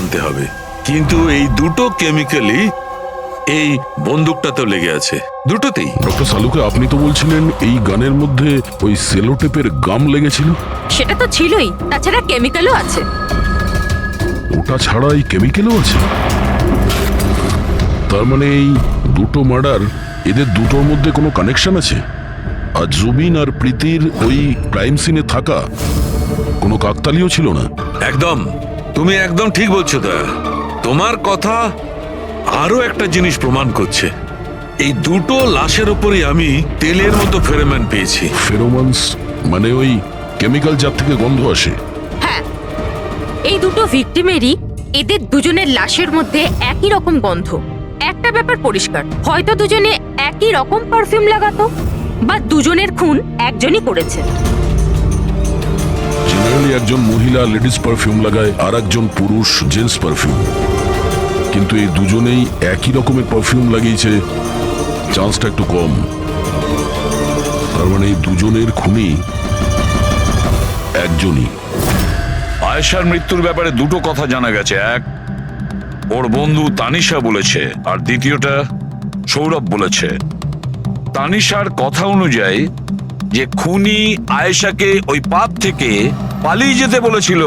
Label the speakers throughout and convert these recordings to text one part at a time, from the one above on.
Speaker 1: জানতে হবে, কিন্তু এই দুটো কেমিক্যালই এই বন্দুকটাতেও লেগে আছে, দুটোতেই।
Speaker 2: ডক্টর সালুকে, আপনি তো বলছিলেন এই গানের মধ্যে ওই সেলোটেপের গাম লেগেছিল।
Speaker 3: সেটা তো ছিলই, তাছাড়া কেমিক্যালও আছে।
Speaker 2: ওটা ছাড়া এই কেমিক্যালও আছে? তার মানে এই দুটো মার্ডার, এদের দুটোর মধ্যে কোনো কানেকশন আছে? আর জুবিন আর প্রীতির ওই ক্রাইম সিনে থাকা কোনো কাকতালীয় ছিল না?
Speaker 1: একদম, তুমি একদম ঠিক বলছো দয়া। তোমার কথা আরো একটা জিনিস প্রমাণ করছে, এই দুটো লাশের উপরই আমি তেলের মতো ফেরোমন পেয়েছি।
Speaker 2: ফেরোমনস মানে ওই কেমিক্যাল যার থেকে গন্ধ আসে?
Speaker 3: হ্যাঁ, এই দুটো ভিকটিমেরই এদের দুজনের লাশের মধ্যে একই রকম গন্ধ। একটা ব্যাপার পরিষ্কার, হয়তো দুজনে একই রকম পারফিউম লাগাতো, বা দুজনের খুন একজনই করেছে।
Speaker 2: জেনারেলি একজন মহিলা লেডিস পারফিউম লাগায়, আর একজন পুরুষ জেন্টস পারফিউম, কিন্তু এই দুজনেই একই রকমের পারফিউম লাগিয়েছে, চান্সটা একটু কম। তার মানে এই দুজনের খুনি একজনই।
Speaker 4: আয়েশার মৃত্যুর ব্যাপারে দুটো কথা জানা গেছে, এক ওর বন্ধু তানিশা বলেছে, আর দ্বিতীয়টা সৌরভ বলেছে। তানিশার কথা অনুযায়ী যে খুনি আয়েশাকে ওই পাপ থেকে পালিয়ে যেতে বলেছিল।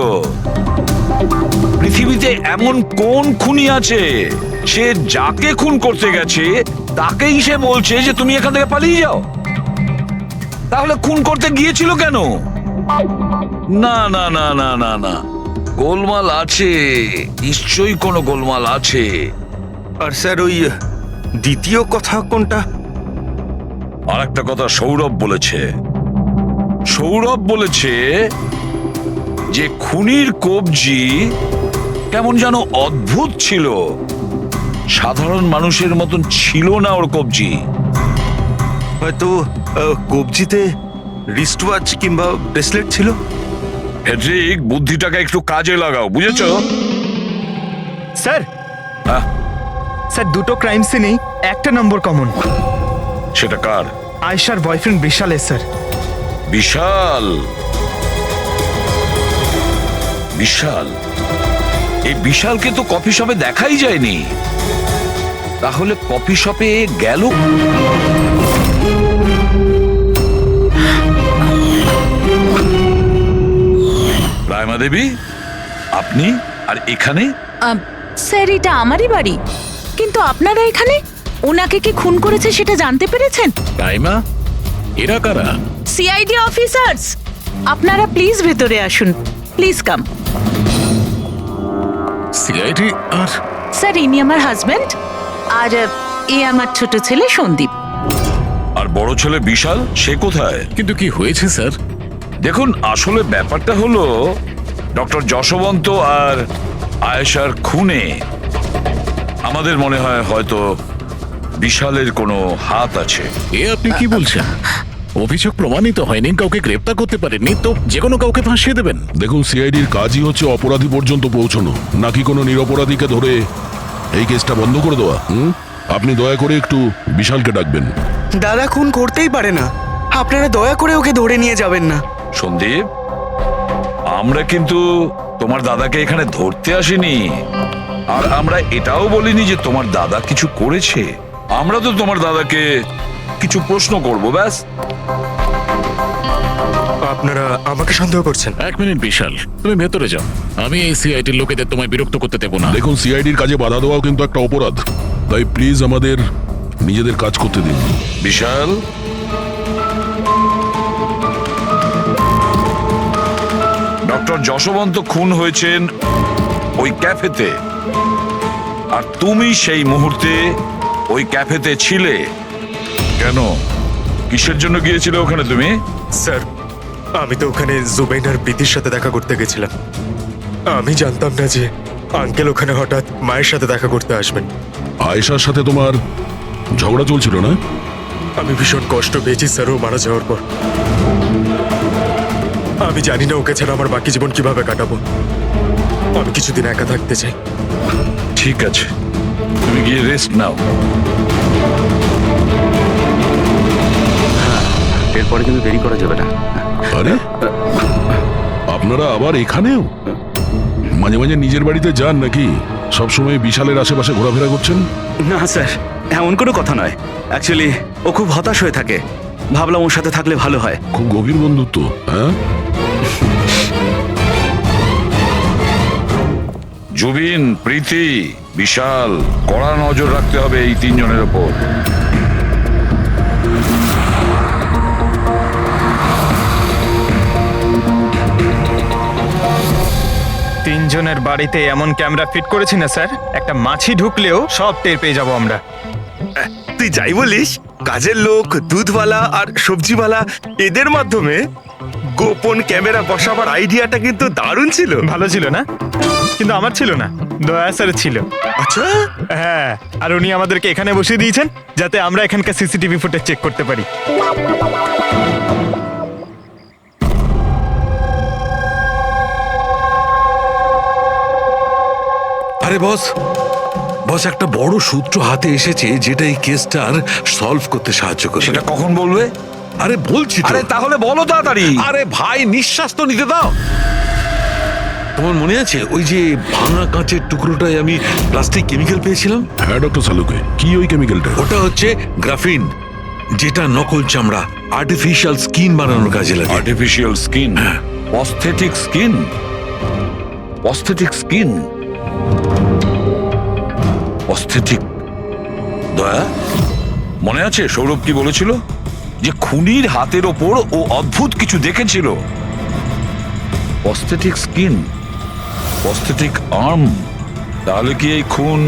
Speaker 4: পৃথিবীতে এমন কোন খুনি আছে সে যাকে খুন করতে গেছে তাকেই সে বলছে যে তুমি এখান থেকে পালিয়ে যাও? তাহলে খুন করতে গিয়েছিল কেন? না না না না না না, গোলমাল আছে, নিশ্চয়ই কোনো গোলমাল আছে।
Speaker 5: আর স্যার ওই দ্বিতীয় কথা কোনটা?
Speaker 4: আর একটা কথা সৌরভ বলেছে, সৌরভ বলেছে যে খুনির কবজি কেমন যেন অদ্ভুত ছিল, সাধারণ মানুষের মতন ছিল না ওর কবজি।
Speaker 5: হয়তো কবজিতে রিস্ট ওয়াচ কিংবা ব্রেসলেট ছিল।
Speaker 4: হেড্রিক, বুদ্ধিটাকে একটু কাজে লাগাও, বুঝেছো?
Speaker 6: স্যার,
Speaker 4: হ্যাঁ?
Speaker 6: স্যার দুটো ক্রাইম সিনেই একটা নম্বর কমন।
Speaker 4: সেটা কার?
Speaker 6: আয়েশার বয়ফ্রেন্ড বিশালের স্যার।
Speaker 4: বিশাল? বিশাল? এই বিশালকে তো কফি শপে দেখাই যায়নি, তাহলে কফি শপে গেল? রায়মা দেবী, আপনি আর এখানে?
Speaker 7: স্যার, এটা আমারই বাড়ি, কিন্তু আপনারা এখানে? ওনাকে কি খুন করেছে সেটা জানতে পেরেছেন?
Speaker 8: রাইমা, এরা কারা?
Speaker 7: CID officers. আপনারা প্লিজ ভেতরে আসুন, প্লিজ কাম।
Speaker 8: সিআইডি? আর
Speaker 7: স্যার, ইনি আমার হাজবেন্ড, আর এ আমার ছোট ছেলে সন্দীপ।
Speaker 4: আর বড় ছেলে বিশাল, সে কোথায়?
Speaker 8: কিন্তু কি হয়েছে স্যার?
Speaker 4: দেখুন, আসলে ব্যাপারটা হলো ডক্টর যশবন্ত আর আয়েশার খুনে আমাদের মনে হয় হয়তো বিশালের কোনো হাত আছে।
Speaker 8: এ আপনি কি বলছেন? অভিযোগ প্রমাণিত হয়নি, কাউকে গ্রেপ্তার করতে পারেননি, তো যে কোনো কাউকে ফাঁসিয়ে দেবেন?
Speaker 2: দেখুন, সিআইডির কাজই হচ্ছে অপরাধী পর্যন্ত পৌঁছানো, নাকি কোনো নিরপরাধীকে ধরে এই কেসটা বন্ধ করে দেওয়া। আপনি দয়া করে একটু বিশালকে ডাকবেন।
Speaker 9: দাদা খুন করতেই পারে না, আপনারা দয়া করে ওকে ধরে নিয়ে যাবেন না।
Speaker 4: সন্দীপ, আমরা কিন্তু তোমার দাদাকে এখানে ধরতে আসিনি, আর আমরা এটাও বলিনি যে তোমার দাদা কিছু করেছে। আমরা তো তোমার দাদাকে কিছু প্রশ্ন করব, ব্যাস।
Speaker 5: আপনারা আমাকে সন্দেহ করছেন?
Speaker 8: এক মিনিট বিশাল, তুমি ভেতরে যাও, আমি এই সিআইডির লোকেদের তোমায় বিরক্ত করতে দেবো না।
Speaker 2: দেখুন, সিআইডির কাজে বাধা দেওয়াও কিন্তু একটা অপরাধ, তাই প্লিজ আমাদের নিজেদের কাজ করতে দিন।
Speaker 4: বিশাল, ডক্টর যশবন্ত খুন হয়েছেন ওই ক্যাফেতে, আর তুমি সেই মুহূর্তে ওই ক্যাফেতে ছিলে। কেন, কিসের জন্য গিয়েছিলে ওখানে তুমি?
Speaker 5: স্যার, আমি তো ওখানে জুবাইন আর প্রীতির সাথে দেখা করতে গেছিলাম। আমি জানতাম না যে আঙ্কেল ওখানে হঠাৎ মায়ের সাথে দেখা করতে আসবেন।
Speaker 2: আয়েশার সাথে তোমার ঝগড়া চলছিল না?
Speaker 5: আমি ভীষণ কষ্ট পেয়েছি স্যার ও মারা যাওয়ার পর। আমি জানি না ওকে ছাড়া আমার বাকি জীবন কিভাবে কাটাবো। আমি কিছুদিন একা থাকতে চাই।
Speaker 4: ঠিক আছে, তুমি গিয়ে রেস্ট নাও।
Speaker 10: এরপরে কিন্তু দেরি করা যাবে না।
Speaker 2: আরে, আপনারা আবার এখানেও? মাঝে মাঝে নিজের বাড়িতে যান নাকি? সবসময় বিশালের আশেপাশে ঘোরাফেরা করছেন?
Speaker 9: না স্যার, এমন কোনো কথা নয়। অ্যাকচুয়ালি ও খুব হতাশ হয়ে থাকে, ভাবলাম ওর সাথে থাকলে ভালো হয়।
Speaker 2: খুব গভীর বন্ধুত্ব, হ্যাঁ?
Speaker 4: জুবিন, প্রীতি, বিশাল, কড়া নজর রাখতে হবে এই তিনজনের ওপর।
Speaker 6: তিনজনের বাড়িতে এমন ক্যামেরা ফিট করেছি না স্যার, একটা মাছি ঢুকলেও সব টের পেয়ে যাবো আমরা।
Speaker 5: তুই যাই বলিস, কাজের লোক, দুধওয়ালা আর সবজিওয়ালা এদের মাধ্যমে গোপন ক্যামেরা বসাবার আইডিয়াটা কিন্তু দারুণ ছিল।
Speaker 6: ভালো ছিল না? কিন্তু আমার ছিল না, দয়া স্যার ছিল।
Speaker 5: আচ্ছা,
Speaker 6: হ্যাঁ, আর উনি আমাদেরকে এখানে বসিয়ে দিয়েছেন যাতে আমরা এখানকার সিসিটিভি ফুটেজ চেক করতে পারি।
Speaker 1: আরে বস, বস একটা বড় সূত্র হাতে এসেছে যেটা এই কেসটার সলভ করতে সাহায্য করবে।
Speaker 4: সেটা কখন বলবে?
Speaker 1: আরে বলছি তো।
Speaker 4: আরে তাহলে বলো তাড়াতাড়ি।
Speaker 1: আরে ভাই, নিঃশ্বাস তো নিতে দাও। তোমার মনে আছে ওই যে ভাঙা কাঁচের টুকরোটায় আমি প্লাস্টিক কেমিক্যাল পেয়েছিলাম?
Speaker 2: হ্যাঁ ডক্টর সালুকে, কি ওই কেমিক্যালটা?
Speaker 1: ওটা হচ্ছে গ্রাফিন, যেটা নকল চামড়া, আর্টিফিশিয়াল স্কিন বানানোর কাজে লাগে।
Speaker 4: Artificial skin, aesthetic skin, aesthetic skin, aesthetic. দয়া, মনে আছে সৌরভ কি বলেছিল? যে খুনির হাতের ওপর ও অদ্ভুত কিছু দেখেছিল। Aesthetic skin, aesthetic arm. তাহলে কি এই খুন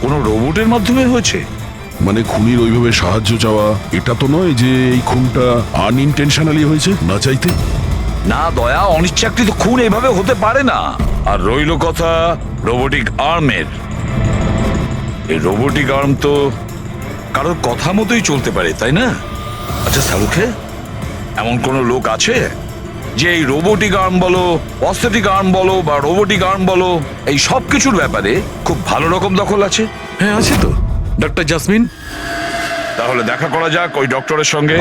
Speaker 4: কোনো রোবটের মাধ্যমে হয়েছে?
Speaker 2: মানে খুনির ওইভাবে সাহায্য চাওয়া এটা তো নয় যে এই খুনটা আনইনটেনশনালি হয়েছে, না চাইতে?
Speaker 4: না দয়া, অনিচ্ছাকৃত খুন এভাবে হতে পারে না। আর রইল কথা রোবোটিক আর্মের। এই রোবোটিক আর্ম তো কারোর কথা মতোই চলতে পারে, তাই না? আচ্ছা সালুখে, এমন কোন লোক আছে যে এই রোবোটিক আর্ম বলো, অস্থেটিক আর্ম বলো বা রোবোটিক আর্ম বলো, এই সব কিছুর ব্যাপারে খুব ভালো রকম দখল আছে?
Speaker 1: হ্যাঁ আছে তো, ডক্টর জাসমিন।
Speaker 4: তাহলে দেখা করা যাক ওই ডক্টরের সঙ্গে।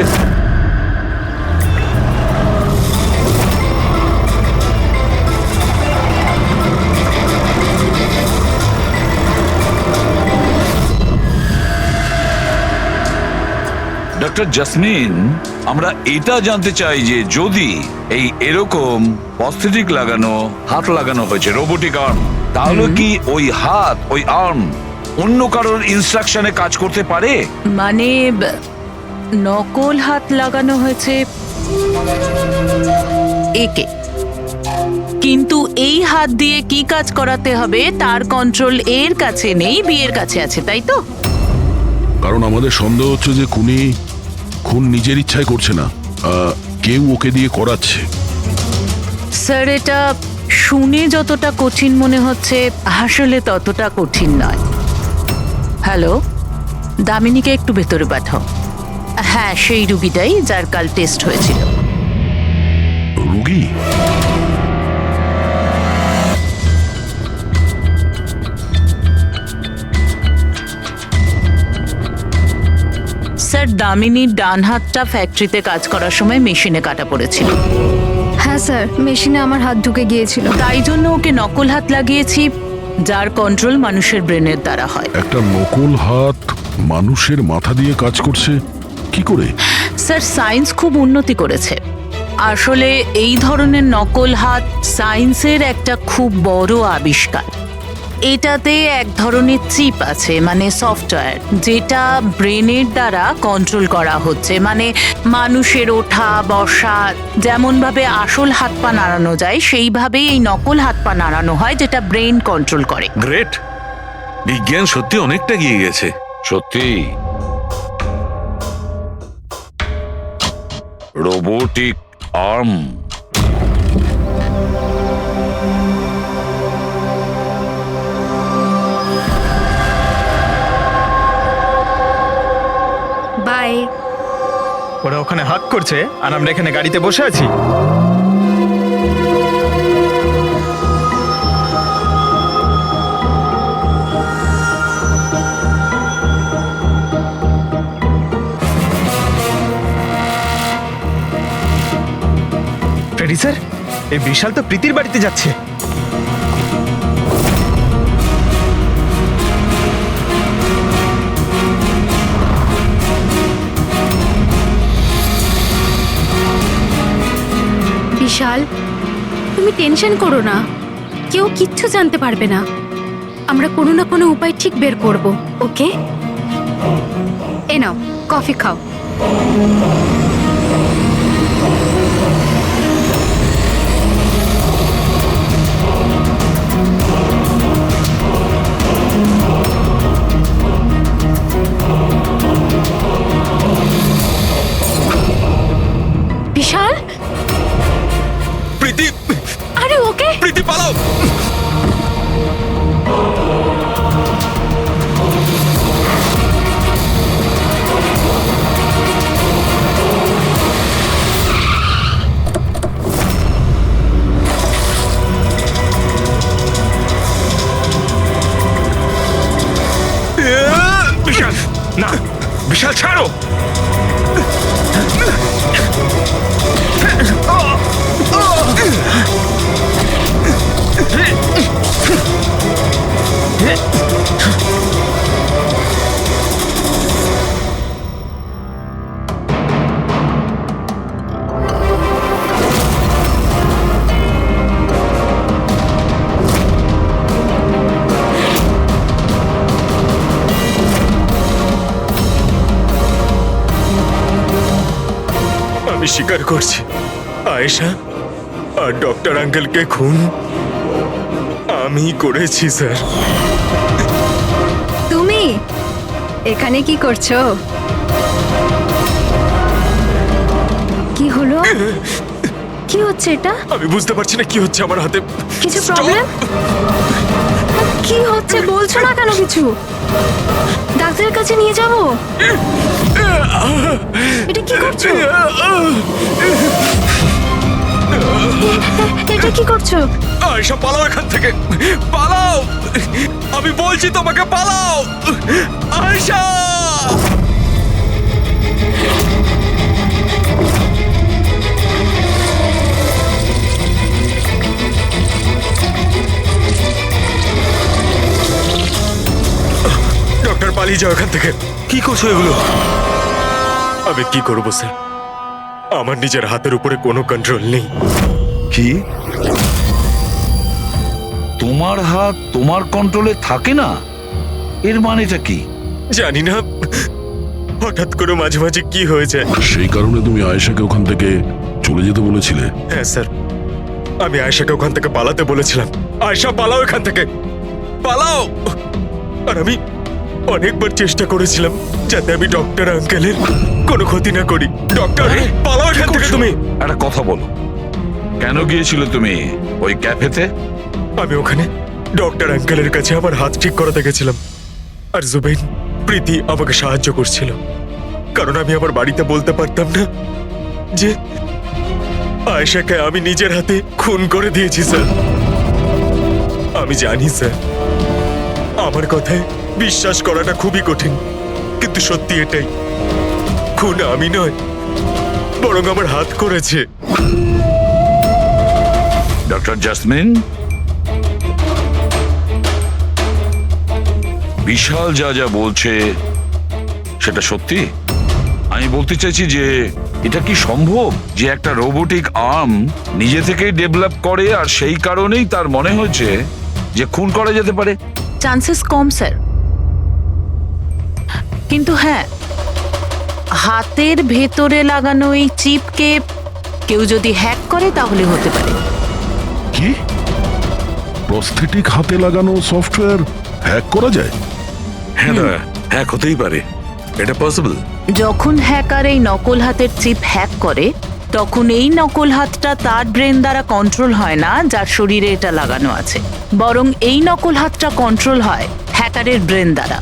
Speaker 4: ডক্টর জাসমিন, আমরা এটা জানতে চাই যে যদি এই এরকম প্রস্থেটিক লাগানো হাত লাগানো হয়েছে রোবোটিক আর্ম, তাহলে কি ওই হাত, ওই আর্ম অন্য কারোর ইনস্ট্রাকশনে কাজ করতে পারে?
Speaker 7: মানে নকল হাত লাগানো হয়েছে একে, কিন্তু এই হাত দিয়ে কি কাজ করাতে হবে তার কন্ট্রোল এর কাছে নেই, বিয়ের কাছে আছে, তাই তো?
Speaker 2: কারণ আমাদের সন্দেহ হচ্ছে যে খুন নিজের ইচ্ছায় করছে না, কেউ ওকে দিয়ে করাচ্ছে।
Speaker 7: স্যার, এটা শুনে যতটা কঠিন মনে হচ্ছে আসলে ততটা কঠিন নয়। হ্যালো, দামিনীকে একটু ভেতরে পাঠাও। হ্যাঁ, সেই রুগীটাই যার কাল টেস্ট হয়েছিল।
Speaker 2: রুগী?
Speaker 7: স্যার, দামিনীর ডান হাতটা ফ্যাক্টরিতে কাজ করার সময় মেশিনে কাটা পড়েছিল।
Speaker 10: হ্যাঁ স্যার, মেশিনে আমার হাত ঢুকে গিয়েছিল।
Speaker 7: তাই জন্য ওকে নকল হাত লাগিয়েছি, যার কন্ট্রোল মানুষের ব্রেনের দ্বারা হয়।
Speaker 2: একটা নকল হাত মানুষের মাথা দিয়ে কাজ করছে কি করে?
Speaker 7: স্যার, সায়েন্স খুব উন্নতি করেছে। আসলে এই ধরনের নকল হাত সায়েন্সের একটা খুব বড় আবিষ্কার। এটাতে এক ধরনের চিপ আছে, মানে সফটওয়্যার, যেটা ব্রেনের দ্বারা কন্ট্রোল করা হচ্ছে। মানে মানুষের ওঠা বসা যেমন ভাবে আসল হাত পা নাড়ানো যায়, সেইভাবেই এই নকল হাত পা নাড়ানো হয়, যেটা ব্রেন কন্ট্রোল করে।
Speaker 1: গ্রেট, বিজ্ঞান সত্যি অনেকটা এগিয়ে গেছে।
Speaker 4: সত্যি রোবোটিক আর্ম।
Speaker 10: বাই।
Speaker 6: ওরা ওখানে হাত করছে আর আমরা এখানে গাড়িতে বসে আছি। ফ্রেডি স্যার, এই বিশাল তো প্রীতির বাড়িতে যাচ্ছে।
Speaker 10: বিশাল, তুমি টেনশন করো না, কেউ কিচ্ছু জানতে পারবে না। আমরা কোনো না কোনো উপায় ঠিক বের করব, ওকে? এ নাও, কফি খাও। বিশাল,
Speaker 5: প্রীতি,
Speaker 10: আরে ওকে।
Speaker 5: প্রীতি পালাও। বিশাল, না, বিশাল ছাড়ো।
Speaker 11: আমি স্বীকার করছি, আয়েশা আর ডক্টর আঙ্কেলকে খুন আমি করেছি স্যার।
Speaker 10: তুমি এখানে কি করছো? কি হলো? কি হচ্ছে এটা?
Speaker 11: আমি বুঝতে পারছি না কি হচ্ছে আমার হাতে।
Speaker 10: কিছু প্রবলেম? কি হচ্ছে বলছো না কেন কিছু? ডাক্তারের কাছে নিয়ে যাব? এটা কি করছো? এটা কি করছো?
Speaker 11: আয়েশা পালাও এখান থেকে, পালাও, আমি বলছি তোমাকে পালাও আয়েশা। ডক্টর পালিয়ে যাও এখান থেকে।
Speaker 5: কি করছো এগুলো?
Speaker 11: আমি কি করবো স্যার, আমার নিজের হাতের উপরে কোনো কন্ট্রোল নেই।
Speaker 4: কি? তোমার হাত তোমার কন্ট্রোলে থাকে না? এর মানেটা কি?
Speaker 11: জানি না, হঠাৎ করে মাঝে মাঝে কি হয়ে যায়।
Speaker 2: সেই কারণে তুমি আয়েশাকে ওখান থেকে চলে যেতে বলেছিলে?
Speaker 11: হ্যাঁ স্যার, আমি আয়েশাকে ওখান থেকে পালাতে বলেছিলাম। আয়েশা পালাও এখান থেকে, পালাও। আর আমি অনেকবার চেষ্টা করেছিলাম যাতে আমি ডক্টর আঙ্কেলের কোনো ক্ষতি না করি। ডক্টর, পালাও এখান থেকে তুমি।
Speaker 4: একটা কথা বলো, কেন গিয়েছিল তুমি ওই ক্যাফেতে?
Speaker 11: আমি ওখানে ডক্টর আঙ্কেলের কাছে আমার হাত ঠিক করাতে গেছিলাম, আর জুবেইন, প্রীতি আমাকে সাহায্য করছিল, কারণ আমি আমার বাড়িতে বলতে পারতাম না যে আয়েশাকে আমি নিজের হাতে খুন করে দিয়েছি স্যার। আমি জানি স্যার, আমার কথায় বিশ্বাস করাটা খুবই কঠিন, কিন্তু সত্যি এটাই, খুন আমি নয়, বরং আমার হাত করেছে।
Speaker 4: ডক্টর জাসমিন, বিশাল যা যা বলছে সেটা সত্যি? আমি বলতে চাইছি যে এটা কি সম্ভব যে একটা রোবোটিক আর্ম নিজে থেকেই ডেভেলপ করে আর সেই কারণেই তার মনে হয়েছে যে খুন করা যেতে পারে?
Speaker 7: চান্সেস কম স্যার, কিন্তু হ্যাঁ, হাতের ভেতরে লাগানো এই চিপকে কেউ যদি হ্যাক করে তাহলে হতে পারে।
Speaker 2: কি? প্রস্থেটিক হাতে লাগানো সফটওয়্যার হ্যাক করা যায়?
Speaker 1: হ্যাঁ দাদা, হ্যাক হতেই পারে, এটা পসিবল।
Speaker 7: যখন হ্যাকার এই নকল হাতের চিপ হ্যাক করে, তখন এই নকল হাতটা তার ব্রেন দ্বারা কন্ট্রোল হয় না যার শরীরে এটা লাগানো আছে, বরং এই নকল হাতটা কন্ট্রোল হয় হ্যাকারের ব্রেন দ্বারা।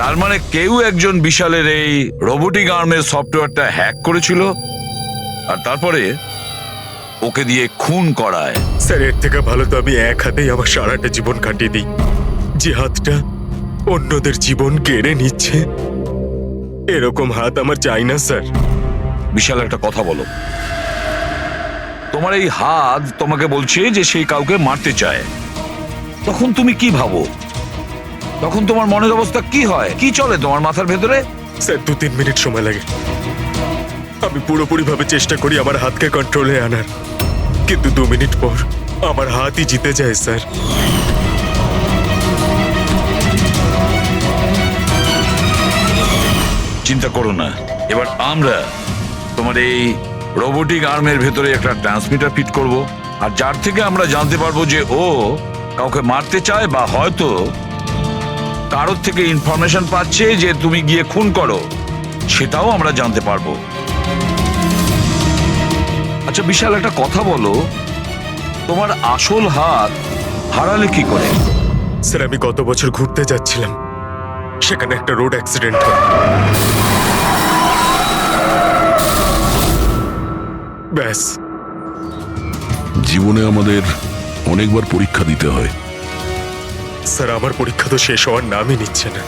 Speaker 4: তার মানে কেউ একজন বিশালের এই রোবোটিক আর্মের সফটওয়্যারটা হ্যাক করেছিল আর তারপরে ওকে দিয়ে খুন করায়।
Speaker 11: স্যার, এর থেকে ভালো তো আমি এক হাতেই আমার সারাটা জীবন কাটিয়ে দিই। যে হাতটা অন্যদের জীবন কেড়ে নিচ্ছে, এরকম হাত আমার চাই না স্যার।
Speaker 4: বিশাল, একটা কথা বলো, তোমার এই হাত তোমাকে বলছে যে সেই কাউকে মারতে চায়, তখন তুমি কি ভাবো? তখন তোমার মনের অবস্থা কি হয়? কি চলে তোমার মাথার ভেতরে?
Speaker 11: স্যার, 2-3 মিনিট সময় লাগে। আমি পুরোপুরি ভাবে চেষ্টা করি আমার হাতকে কন্ট্রোলে আনার, কিন্তু 2 মিনিট পর আমার হাতই জিতে যায় স্যার।
Speaker 4: চিন্তা করো না, এবার আমরা তোমার এই রোবোটিক আর্মের ভেতরে একটা ট্রান্সমিটার ফিট করব, আর যার থেকে আমরা জানতে পারবো যে ও কাউকে মারতে চায় বা হয়তো কারোর থেকে ইনফরমেশন পাচ্ছে যে তুমি গিয়ে খুন করো, সেটাও আমরা জানতে পারবো। আচ্ছা বিশাল, একটা কথা বলো, তোমার আসল হাত হারালে কি করে?
Speaker 11: স্যার আমি গত বছর ঘুরতে যাচ্ছিলাম, সেখানে একটা রোড অ্যাক্সিডেন্ট হয়। ব্যাস।
Speaker 2: জীবনে আমাদের অনেকবার পরীক্ষা দিতে হয়।
Speaker 11: স্যার আমার পরীক্ষা তো শেষ হওয়ার নামই নিচ্ছে না।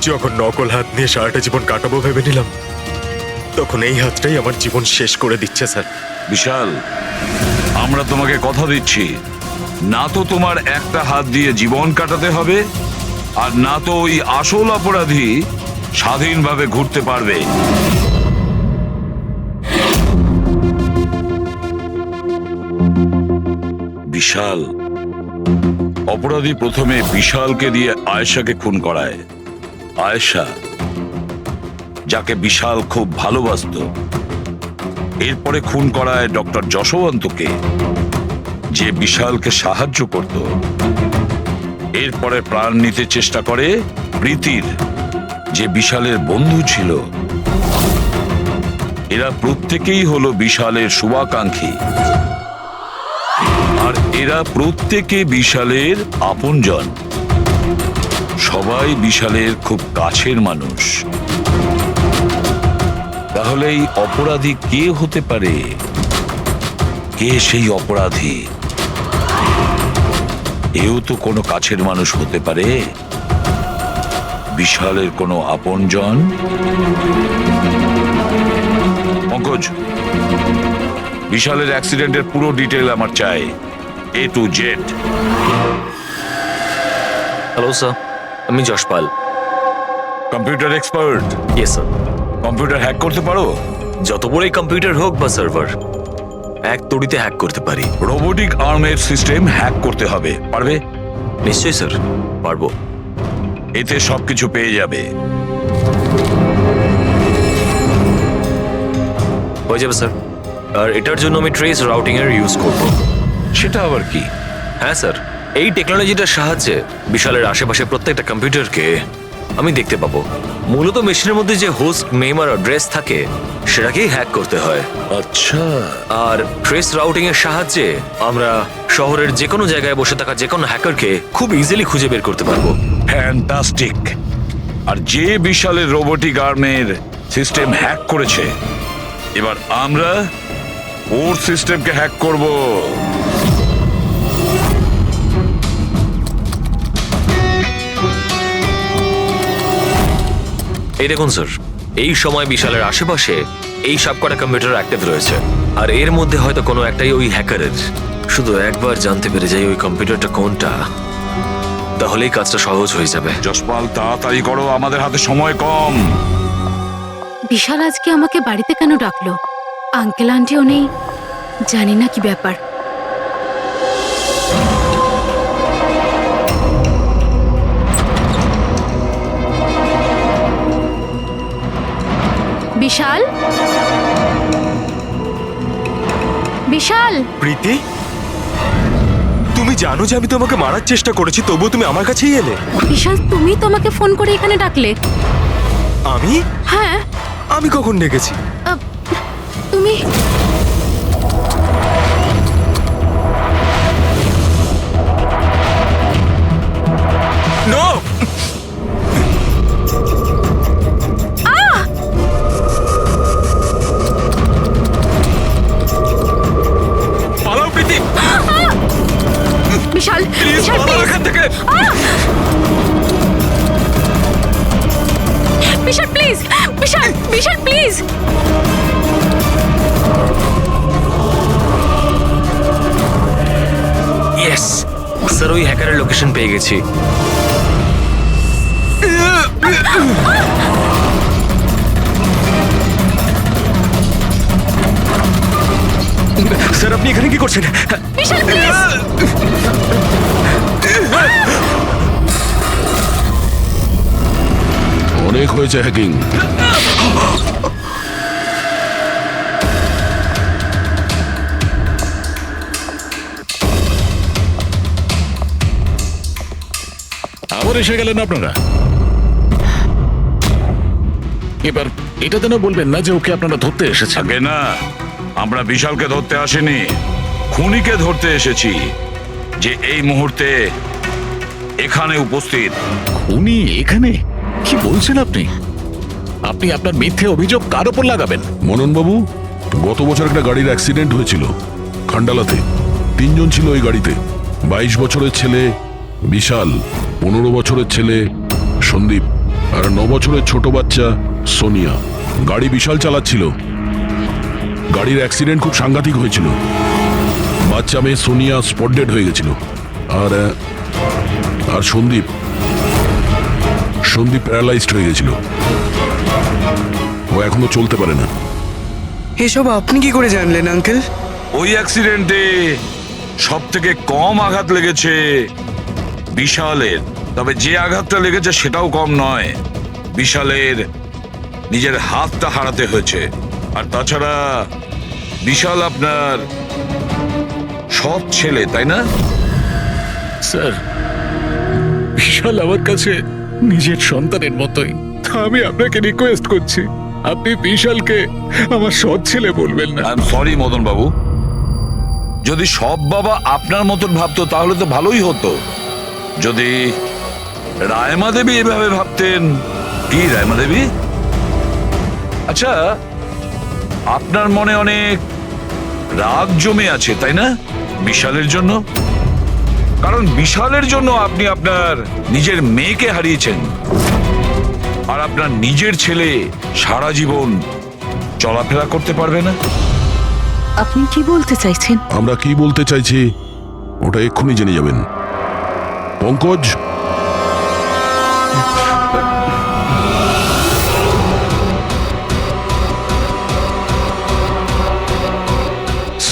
Speaker 11: যখন নকল হাত নিয়ে সারাটা জীবন কাটাবো ভেবে নিলাম, তখন এই হাতটাই আমার জীবন শেষ করে দিচ্ছে স্যার।
Speaker 4: বিশাল, আমরা তোমাকে কথা দিচ্ছি, না তো তোমার একটা হাত দিয়ে জীবন কাটাতে হবে, আর না তো ওই আসল অপরাধী স্বাধীনভাবে ঘুরতে পারবে। বিশাল, অপরাধী প্রথমে বিশালকে দিয়ে আয়েশাকে খুন করায়। আয়েশা, যাকে বিশাল খুব ভালোবাসতো, এরপরে খুন করায় ডক্টর যশবন্তকে, যে বিশালকে সাহায্য করত। এরপরে প্রাণ নিতে চেষ্টা করে প্রীতির, যে বিশালের বন্ধু ছিল। এরা প্রত্যেকেই হলো বিশালের শুভাকাঙ্ক্ষী, আর এরা প্রত্যেকে বিশালের আপনজন। সবাই বিশালের খুব কাছের মানুষ। তাহলে এই অপরাধী কে হতে পারে? কে সেই অপরাধী? এও তো কোনো কাছের মানুষ হতে পারে, বিশালের কোনো আপনজন। পঙ্কজ, বিশালের অ্যাক্সিডেন্টের পুরো ডিটেল আমার চাই, A to Z।
Speaker 12: Hello sir, আমি Jashpal.
Speaker 4: Computer expert?
Speaker 12: Yes sir.
Speaker 4: Computer hack করতে পারো?
Speaker 12: যত বড়ই কম্পিউটার হোক বা সার্ভার, এক তড়িতে হ্যাক করতে পারি।
Speaker 4: রোবোটিক আর্মের সিস্টেম হ্যাক করতে হবে, পারবে?
Speaker 12: নিশ্চয়ই স্যার, পারবো।
Speaker 4: এতে সবকিছু পেয়ে যাবে।
Speaker 12: হয়ে যাবে স্যার। আর এটার জন্য আমি ট্রেস রাউটিং এর ইউজ করব।
Speaker 4: সেটা আবার কি?
Speaker 12: হ্যাঁ স্যার, এই টেকনোলজিটার সাহায্যে বিশালের আশেপাশে প্রত্যেকটা কম্পিউটারকে আমি দেখতে পাবো। মূলত মেশিনের মধ্যে যে হোস্ট নেম আর অ্যাড্রেস থাকে, সেটাকেই হ্যাক করতে হয়।
Speaker 4: আচ্ছা।
Speaker 12: আর ট্রেস রাউটিং এর সাহায্যে আমরা শহরের যে কোনো জায়গায় বসে থাকা যে কোনো হ্যাকারকে খুব ইজিলি খুঁজে বের করতে পারবো।
Speaker 4: ফ্যান্টাস্টিক। আর যে বিশালের রোবোটিক আর্মের সিস্টেম হ্যাক করেছে, এবার আমরা ওর সিস্টেমকে হ্যাক করব।
Speaker 12: এই দেখুন স্যার, এই সময় বিশালের আশেপাশে এই সবকটা কম্পিউটার অ্যাক্টিভ রয়েছে, আর এর মধ্যে হয়তো কোনো একটাই ওই হ্যাকারের। শুধু একবার জানতে পেরে যাই ওই কম্পিউটারটা কোনটা, তাহলেই কাজটা সহজ হয়ে যাবে।
Speaker 4: যশপাল, তাড়াতাড়ি করো, আমাদের হাতে সময় কম।
Speaker 10: বিশাল আজকে আমাকে বাড়িতে কেন ডাকলো? আঙ্কেল আন্টিও নেই, জানি না কি ব্যাপার। বিশাল, বিশাল।
Speaker 11: প্রীতি, তুমি জানো যে আমি তোমাকে মারার চেষ্টা করেছি, তবুও তুমি আমার কাছেই এলে।
Speaker 10: বিশাল, তুমি তোমাকে ফোন করে এখানে ডাকলে?
Speaker 11: আমি?
Speaker 10: হ্যাঁ।
Speaker 11: আমি কখন ডেকেছি?
Speaker 10: তুমি
Speaker 11: নো! পালাও প্রীতি!
Speaker 10: বিশাল,
Speaker 11: প্লিজ
Speaker 10: বিশাল,
Speaker 11: পালাও
Speaker 10: প্লিজ।
Speaker 11: এখান থেকে!
Speaker 10: Vishal please, Vishal, Vishal please.
Speaker 12: Yes sir, ওই হ্যাকারের লোকেশন পেয়ে গেছি।
Speaker 9: স্যার আপনি এখানে কি করছেন?
Speaker 3: বিশাল প্লিজ
Speaker 2: অনেক হয়েছে হ্যাকিং।
Speaker 8: আবার এসে গেলেন আপনারা। এবার এটা যেন বলবেন না যে ওকে আপনারা ধরতে এসেছেন।
Speaker 4: আগে না, আমরা বিশালকে ধরতে আসিনি, খুনিকে ধরতে এসেছি, যে এই মুহূর্তে এখানে উপস্থিত।
Speaker 8: উনি এখানে? কি বলছেন আপনি? আপনি আপনার মিথ্যে অভিযোগ কার ওপর লাগাবেন?
Speaker 2: মননবাবু, গত বছর একটা গাড়ির অ্যাক্সিডেন্ট হয়েছিল খান্ডালাতে। 3 জন ছিল ওই গাড়িতে। 22 বছরের ছেলে বিশাল, 15 বছরের ছেলে সন্দীপ, আর 9 বছরের ছোট বাচ্চা সোনিয়া। গাড়ি বিশাল চালাচ্ছিল। গাড়ির অ্যাক্সিডেন্ট খুব সাংঘাতিক হয়েছিল। বাচ্চা মেয়ে সোনিয়া স্পট ডেড হয়ে গেছিল। আর সন্দীপ প্যারালাইজড হয়ে গেছিল। ও এখনো চলতে পারে না।
Speaker 13: এসব আপনি কি করে জানলেন আঙ্কেল?
Speaker 4: ওই অ্যাক্সিডেন্টে সব থেকে কম আঘাত লেগেছে বিশালের, তবে যে আঘাতটা লেগেছে সেটাও কম নয়। বিশালের নিজের হাতটা হারাতে হয়েছে। আর তাছাড়া বিশাল আপনার সৎ ছেলে, তাই না?
Speaker 8: স্যার, বিশাল আমার কাছে নিজের সন্তানের মতোই। আমি আপনাকে রিকোয়েস্ট করছি, আপনি বিশালকে আমার সৎ ছেলে বলবেন না।
Speaker 4: আই এম সরি মদন বাবু, যদি সব বাবা আপনার মতন ভাবতো তাহলে তো ভালোই হতো। যদি রায়মা দেবী এভাবে ভাবতেন। কি রায়মা দেবী? আচ্ছা, আপনার মনে অনেক রাগ জমে আছে, তাই না বিশালের জন্য? কারণ বিশালের জন্য আপনি আপনার নিজের মেয়েকে হারিয়েছেন, আর আপনার নিজের ছেলে সারা জীবন চলাফেরা করতে পারবে না।
Speaker 7: আপনি কি বলতে চাইছেন?
Speaker 2: আমরা কি বলতে চাইছি ওটা এক্ষুনি জেনে যাবেন। পঙ্কজ,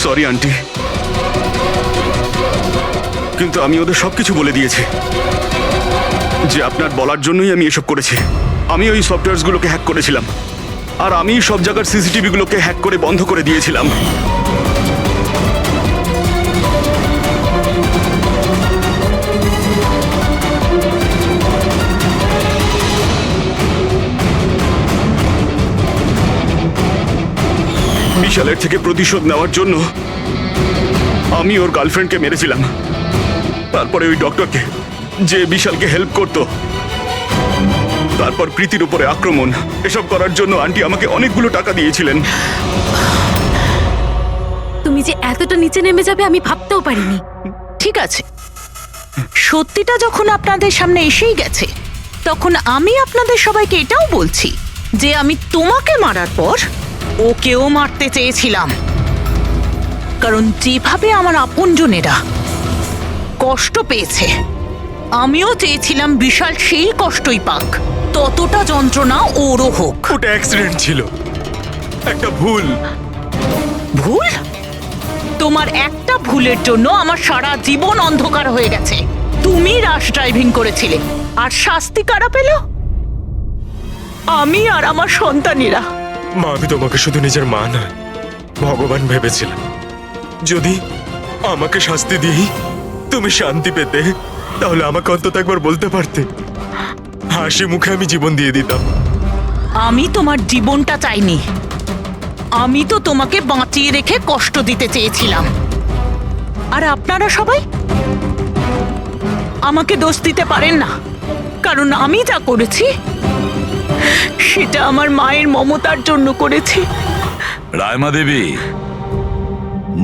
Speaker 9: সরি আন্টি, কিন্তু আমি ওদের সবকিছু বলে দিয়েছি যে আপনার বলার জন্যই আমি এসব করেছি। আমি ওই সফটওয়্যারগুলোকে হ্যাক করেছিলাম, আর আমি সব জায়গার সিসিটিভি গুলোকে হ্যাক করে বন্ধ করে দিয়েছিলাম। বিশালের থেকে প্রতিশোধ নেওয়ার জন্য আমি ওর গার্লফ্রেন্ডকে মেরেছিলাম। তারপরে ওই ডক্টরকে, যে বিশালকে হেল্প করত, তারপর প্রীতির উপরে আক্রমণ। এসব করার জন্য আন্টি আমাকে অনেকগুলো টাকা দিয়েছিলেন।
Speaker 10: তুমি যে এতটা নিচে নেমে যাবে আমি ভাবতেও পারিনি।
Speaker 7: ঠিক আছে, সত্যিটা যখন আপনাদের সামনে এসেই গেছে, তখন আমি আপনাদের সবাইকে এটাও বলছি যে আমি তোমাকে মারার পর ওকেও মারতে চেয়েছিলাম। কারণ যেভাবে আমার আপনজনেরা কষ্ট পেয়েছে, আমিও চেয়েছিলাম বিশাল সেই কষ্টই পাক, ততটা যন্ত্রণা ওরও হোক।
Speaker 11: ওটা অ্যাক্সিডেন্ট ছিল, একটা ভুল।
Speaker 7: ভুল? তোমার একটা ভুলের জন্য আমার সারা জীবন অন্ধকার হয়ে গেছে। তুমি রাশ ড্রাইভিং করেছিলে, আর শাস্তি কারা পেল? আমি আর আমার সন্তানেরা।
Speaker 11: মা, আমি তোমাকে শুধু নিজের মা নয়, ভগবান ভেবেছিলাম। যদি আমাকে শাস্তি দিয়েই তুমি শান্তি পেতে, তাহলে আমাকে অন্তত একবার বলতে পারতে। হাসি মুখে আমি জীবন দিয়ে দিতাম।
Speaker 7: আমি তোমার জীবনটা চাইনি, আমি তো তোমাকে বাঁচিয়ে রেখে কষ্ট দিতে চেয়েছিলাম। আর আপনারা সবাই আমাকে দোষ দিতে পারেন না, কারণ আমি যা করেছি সেটা আমার মায়ের মমতার জন্য করেছি।
Speaker 4: রায়মা দেবী,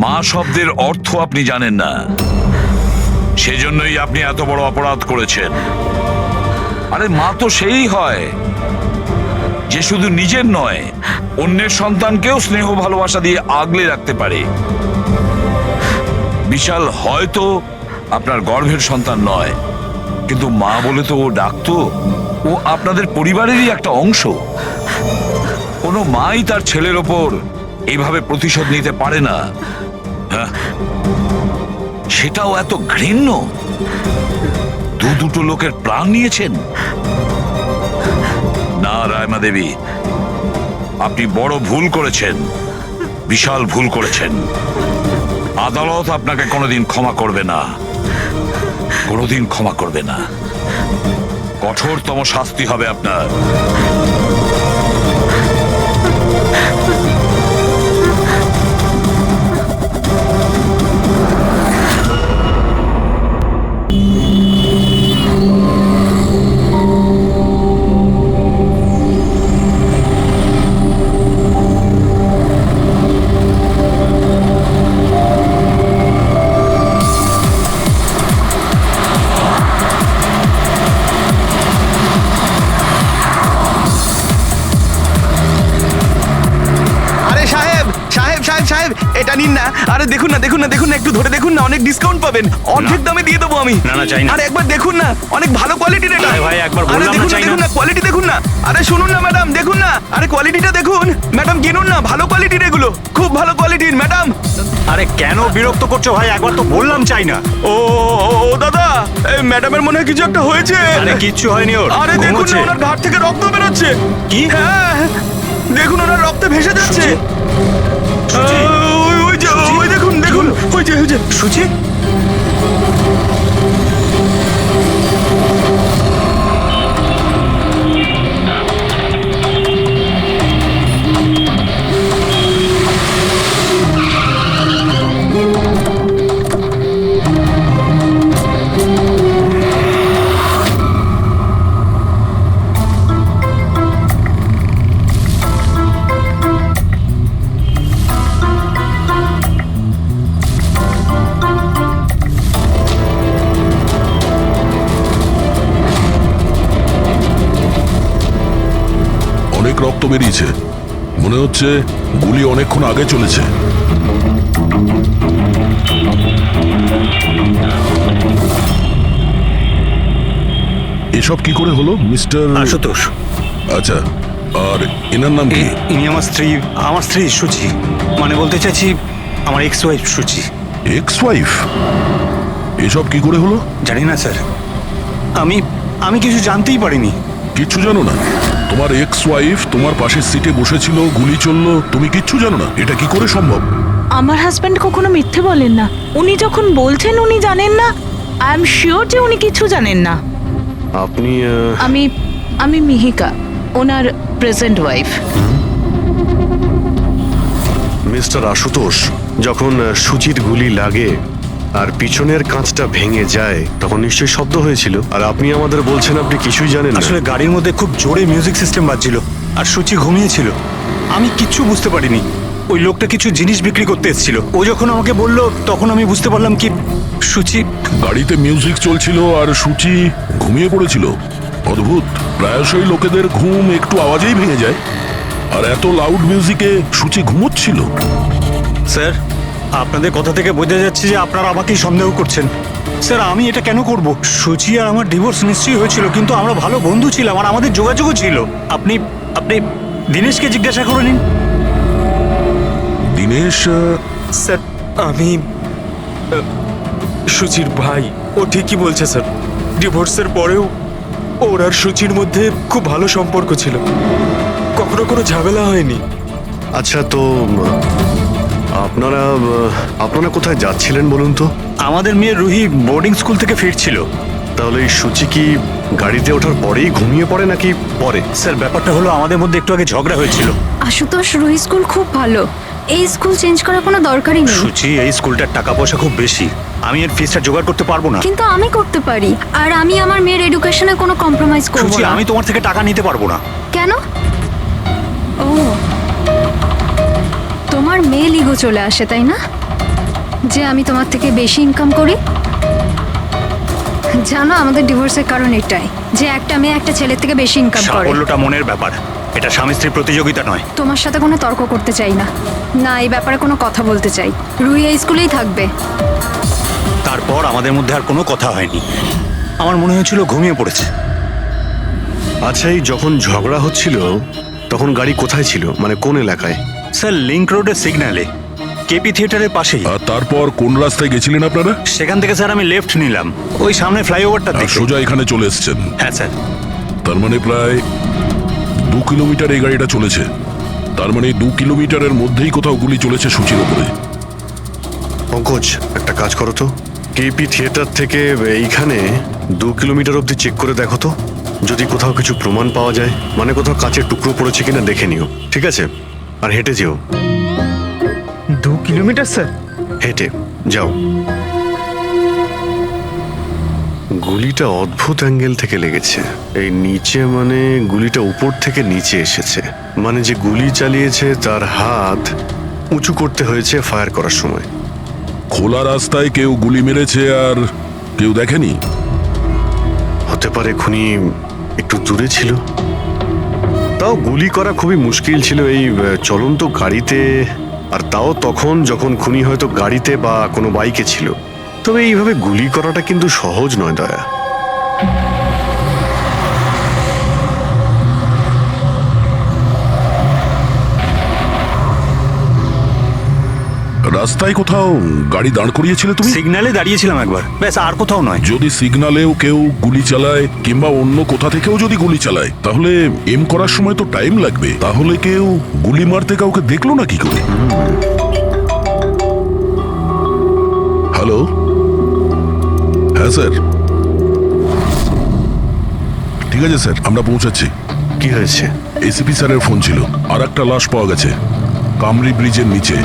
Speaker 4: মা শব্দের অর্থ আপনি জানেন না, সেজন্যই আপনি এত বড় অপরাধ করেছেন। আরে মা তো সেই হয় যে শুধু নিজের নয়, অন্যের সন্তানকেও স্নেহ ভালোবাসা দিয়ে আগলে রাখতে পারে। বিশাল হয়তো আপনার গর্ভের সন্তান নয়, কিন্তু মা বলে তো ও ডাকতো। ও আপনাদের পরিবারেরই একটা অংশ। কোনো মাই তার ছেলের ওপর এইভাবে প্রতিশোধ নিতে পারে না। হ্যাঁ, সেটাও এত ঘৃণ্য। দুটো লোকের প্রাণ নিয়েছেন। না রায়মা দেবী, আপনি বড় ভুল করেছেন, বিশাল ভুল করেছেন। আদালত আপনাকে কোনোদিন ক্ষমা করবে না, কোনোদিন ক্ষমা করবে না। কঠোরতম শাস্তি হবে আপনার।
Speaker 5: আরে সাহেব সাহেব সাহেব সাহেব, এটা নিন না। আরে দেখুন না দেখুন না দেখুন না, একটু ধরে দেখুন না, অনেক ডিসকাউন্ট পাবেন। অর্ধেক দামে দিয়ে দেবো আমি।
Speaker 6: না, না, চাই না।
Speaker 5: আরে একবার দেখুন না, অনেক ভালো কোয়ালিটির এটা।
Speaker 6: আরে ভাই, একবার
Speaker 5: আরে
Speaker 6: বললাম না,
Speaker 5: দেখুন না
Speaker 6: চাই না।
Speaker 5: দেখুন না, কোয়ালিটি দেখুন না। আরে শুনুন না ম্যাডাম, দেখুন না, আরে কোয়ালিটিটা দেখুন। ম্যাডাম কিনুন না, ভালো কোয়ালিটির এগুলো, খুব ভালো কোয়ালিটির ম্যাডাম।
Speaker 6: আরে কেন বিরক্ত করছো ভাই? একবার তো বললাম চাই না।
Speaker 5: ও ও, ও দাদা, এই ম্যাডামের মনে হয় কিছু একটা হয়েছে।
Speaker 6: আরে কিচ্ছু হয়নি ওর।
Speaker 5: আরে দেখুন না,
Speaker 6: ঘুমোচ্ছে।
Speaker 5: ওনার ঘাট থেকে রক্ত বেরোচ্ছে।
Speaker 6: কি?
Speaker 5: হ্যাঁ, দেখুন ওনার রক্তে ভেসে যাচ্ছে। ওই যে, ওই দেখুন দেখুন, ওই যে
Speaker 6: সুচি?
Speaker 2: অনেক রক্ত বেরিয়েছে, মনে হচ্ছে গুলি অনেকক্ষণ আগে চলেছে। এসব কি করে হলো মিস্টার
Speaker 6: আশুতোষ।
Speaker 2: আচ্ছা, আর এনার নাম কি?
Speaker 6: ইনি আমার স্ত্রী সুচি। মানে বলতে চাইছি আমার ex wife Suchi.
Speaker 2: Ex wife? এসব কি করে হলো?
Speaker 6: জানি না স্যার, আমি কিছু জানতেই পারিনি।
Speaker 2: কিচ্ছু জানো না? তোমার এক্স ওয়াইফ তোমার পাশের সিটে বসেছিল, গুলি চললো, তুমি কিচ্ছু জানো না? এটা কি করে সম্ভব?
Speaker 7: আমার হাজব্যান্ড কখনো মিথ্যে বলেন না। উনি যখন বলছেন উনি জানেন না, আই এম শিওর যে উনি কিছু জানেন না।
Speaker 5: আপনি
Speaker 7: আমি মিহিকা, ওনার প্রেজেন্ট ওয়াইফ।
Speaker 5: মিস্টার আশুতোষ, যখন সুচির গুলি লাগে আর পিছনের কাঁচটা ভেঙে যায়, তখন নিশ্চয়ই শব্দ হয়েছিল। আর আপনি আমাদের বলছেন আপনি কিছুই জানেন না।
Speaker 6: আসলে গাড়ির মধ্যে খুব জোরে মিউজিক সিস্টেম বাজছিল আর সুচি ঘুমিয়েছিল। আমি কিচ্ছু বুঝতে পারিনি। ওই লোকটা কিছু জিনিস বিক্রি করতে এসেছিল। ও যখন আমাকে বললো তখন আমি বুঝতে পারলাম কি সুচি।
Speaker 2: গাড়িতে মিউজিক চলছিল আর সূচি ঘুমিয়ে পড়েছিল। অদ্ভুত, প্রায়শই লোকেদের ঘুম একটু আওয়াজেই ভেঙে যায়, আর এত লাউড মিউজিকে সূচি ঘুমোচ্ছিল।
Speaker 6: স্যার, আপনাদের কথা থেকে বোঝা যাচ্ছে যে আপনারা আমাকেই সন্দেহ করছেন। স্যার, আমি এটা কেন করব? সুচি আর আমার ডিভোর্স নিশ্চয়ই হয়েছিল, কিন্তু আমরা ভালো বন্ধু ছিলাম আর আমাদের যোগাযোগও ছিল। আপনি দীনেশকে জিজ্ঞাসা করে নিন।
Speaker 2: দীনেশ?
Speaker 11: স্যার, আমি সুচির ভাই। ও ঠিকই বলছে স্যার, ডিভোর্সের পরেও ওর আর সুচির মধ্যে খুব ভালো সম্পর্ক ছিল, কখনো কোনো ঝামেলা হয়নি।
Speaker 5: আচ্ছা, তো আপনারা কোথায় যাচ্ছিলেন বলুন তো?
Speaker 6: আমাদের মেয়ে রুহি বোর্ডিং স্কুল থেকে ফিরছিল।
Speaker 5: তাহলে এই সুচি কি গাড়িতে ওঠার পরেই ঘুমিয়ে পড়ে নাকি পরে?
Speaker 6: স্যার, ব্যাপারটা হলো আমাদের মধ্যে একটু আগে ঝগড়া হয়েছিল।
Speaker 10: আশুতোষ, রুহি স্কুল খুব ভালো, এই স্কুল চেঞ্জ করার কোনো দরকারই নেই।
Speaker 6: সুচি, এই স্কুলটার টাকা পয়সা খুব বেশি, আমি এর ফিসটা জোগাড় করতে পারবো না।
Speaker 10: কিন্তু আমি করতে পারি, আর আমি আমার মেয়ের এডুকেশনে কোনো কম্প্রোমাইজ করব
Speaker 6: সুচি,
Speaker 10: না।
Speaker 6: আমি তোমার থেকে টাকা নিতে পারবো না।
Speaker 10: কেন? ও, তোমার মেল ইগো চলে আসে তাই না, যে আমি তোমার থেকে বেশি ইনকাম করি? জানো, আমাদের ডিভোর্সের কারণ এটাই, যে একটা মেয়ে একটা ছেলের থেকে বেশি ইনকাম করে।
Speaker 6: সাফল্যটা মনের ব্যাপার, এটা স্বামী স্ত্রীর প্রতিযোগিতা নয়।
Speaker 10: তোমার সাথে কোনো তর্ক করতে চাই না, না এই ব্যাপারে কোনো কথা বলতে চাই। রুহি এই স্কুলেই থাকবে।
Speaker 6: তারপর আমাদের মধ্যে আর কোনো কথা হয়নি। আমার মনে হয়েছিল ঘুমিয়ে পড়েছে।
Speaker 5: আচ্ছা, এই যখন ঝগড়া হচ্ছিল তখন গাড়ি কোথায় ছিল, মানে কোন এলাকায়?
Speaker 6: স্যার, লিংক রোডের সিগন্যালে। কেপি থিয়েটারের পাশেই।
Speaker 2: আর তারপর কোন রাস্তায় গেছিলেন আপনারা?
Speaker 6: সেখান থেকে স্যার আমি লেফট নিলাম, ওই সামনে ফ্লাইওভারটা
Speaker 2: আর
Speaker 6: দেখে।
Speaker 2: সোজা এখানে চলে এসেছেন?
Speaker 6: হ্যাঁ স্যার।
Speaker 2: তার মানে প্রায় 2 কিলোমিটার এই গাড়িটা চলেছে। তার মানে 2 কিলোমিটারের মধ্যেই কোথাও গুলি চলেছে সুচির ওপরে।
Speaker 5: পঙ্কজ, একটা কাজ করো তো, কেপি থিয়েটার থেকে এইখানে 2 কিলোমিটার অবধি চেক করে দেখো তো, যদি কোথাও কিছু প্রমাণ পাওয়া যায়, মানে কোথাও কাঁচের টুকরো পড়েছে কিনা দেখে নিও, ঠিক আছে? আর হেঁটে যেও।
Speaker 11: 2 কিলোমিটার স্যার?
Speaker 5: হেঁটে যাও। গুলিটা অদ্ভুত অ্যাঙ্গেল থেকে লেগেছে, এই নিচে, মানে গুলিটা উপর থেকে নিচে এসেছে, মানে যে গুলি চালিয়েছে তার হাত উঁচু করতে হয়েছে ফায়ার করার সময়।
Speaker 2: খোলা রাস্তায় কেউ গুলি মেরেছে আর কেউ দেখেনি?
Speaker 5: হতে পারে খুনি একটু দূরে ছিল, তাও গুলি করা খুবই মুশকিল ছিল এই চলন্ত গাড়িতে, আর তাও তখন যখন খুনি হয়তো গাড়িতে বা কোনো বাইকে ছিল। তবে এইভাবে গুলি করাটা কিন্তু সহজ নয় দয়া।
Speaker 2: রাস্তায় কোথাও গাড়ি দাঁড় করিয়েছিলে তুমি?
Speaker 6: সিগন্যালে দাঁড়িয়েছিলাম একবার, ব্যাস, আর কোথাও নয়।
Speaker 2: যদি সিগন্যালেও কেউ গুলি চালায় কিংবা অন্য কোথা থেকেও যদি গুলি চালায়, তাহলে এম করার সময় তো টাইম লাগবে। তাহলে কেউ গুলি মারতে কাউকে দেখলো না কি করে? হ্যালো, হ্যাঁ স্যার, ঠিক আছে স্যার, আমরা পৌঁছাচ্ছি।
Speaker 5: কি হয়েছে?
Speaker 2: এসিপি স্যারের ফোন ছিল, আর একটা লাশ পাওয়া গেছে কামরি ব্রিজের নিচে।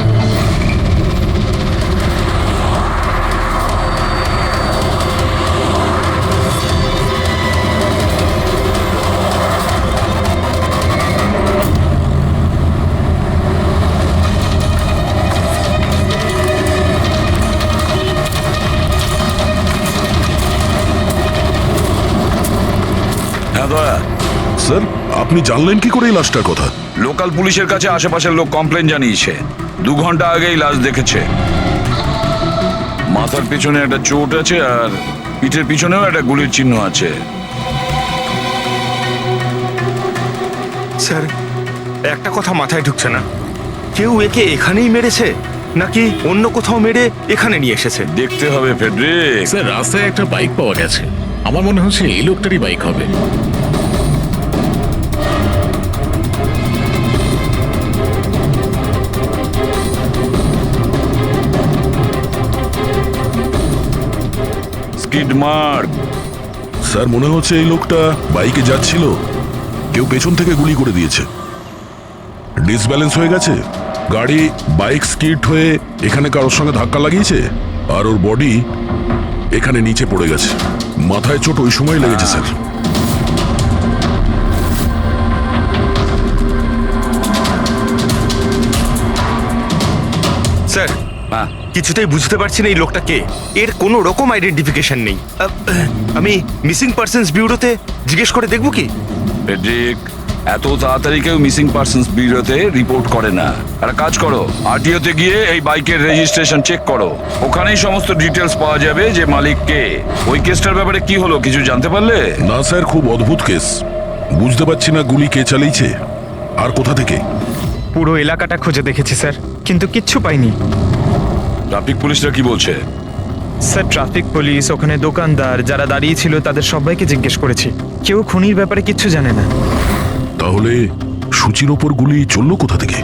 Speaker 4: হ্যাঁ দয়া,
Speaker 2: স্যার, আপনি জানলেন কি করে এই লাশটার কথা?
Speaker 4: লোকাল পুলিশের কাছে আশেপাশের লোক কমপ্লেন জানিয়েছে, 2 ঘন্টা আগেই লাশ দেখেছে। মাথার পিছনে একটা চোট আছে আর পিঠের পিছনেও একটা গুলির চিহ্ন আছে।
Speaker 11: স্যার, একটা কথা মাথায় ঢুকছে না, কেউ একে এখানেই মেরেছে নাকি অন্য কোথাও মেরে এখানে নিয়ে এসেছে?
Speaker 4: দেখতে হবে ফেডরিক।
Speaker 8: স্যার, রাস্তায় একটা বাইক পাওয়া গেছে, আমার মনে হচ্ছে এই লোকটারই বাইক হবে।
Speaker 4: Skid mark.
Speaker 2: স্যার, মনে হচ্ছে এই লোকটা বাইকে যাচ্ছিল, কেউ পেছন থেকে গুলি করে দিয়েছে। ডিসব্যালেন্স হয়ে গেছে, গাড়ি বাইক স্কিড হয়ে এখানে কারোর সঙ্গে ধাক্কা লাগিয়েছে, আর ওর বডি এখানে নিচে পড়ে গেছে। মাথায় চোট ওই সময় লেগেছে স্যার।
Speaker 11: স্যার, কিছুতেই বুঝতে পারছি না এই লোকটা কে, এর কোনো রকম আইডেন্টিফিকেশন নেই। আমি মিসিং পার্সনস ব্যুরোতে জিজ্ঞেস করে দেখবো কি?
Speaker 4: ফেডরিক, এত তাড়াতাড়ি কেউ মিসিং পার্সনস ব্যুরোতে রিপোর্ট করে না। একটা কাজ করো, আরটিওতে গিয়ে এই বাইকের রেজিস্ট্রেশন চেক করো, ওখানেই সমস্ত ডিটেলস পাওয়া যাবে যে মালিক কে। ওই কেসটার ব্যাপারে কি হলো কিছু জানতে পারলে?
Speaker 2: না স্যার, খুব অদ্ভুত কেস, বুঝতে পারছি না গুলি কে চালিয়েছে আর কোথা থেকে।
Speaker 11: পুরো এলাকাটা খুঁজে দেখেছি স্যার, কিন্তু কিচ্ছু পাইনি।
Speaker 4: ট্রাফিক পুলিশরা কি বলছে?
Speaker 11: স্যার, ট্রাফিক পুলিশ, ওখানে দোকানদার যারা দাঁড়িয়ে ছিল তাদের সবাইকে জিজ্ঞেস করেছি, কেউ খুনির ব্যাপারে কিচ্ছু জানে না।
Speaker 2: তাহলে সূচির ওপর গুলি চললো কোথা থেকে?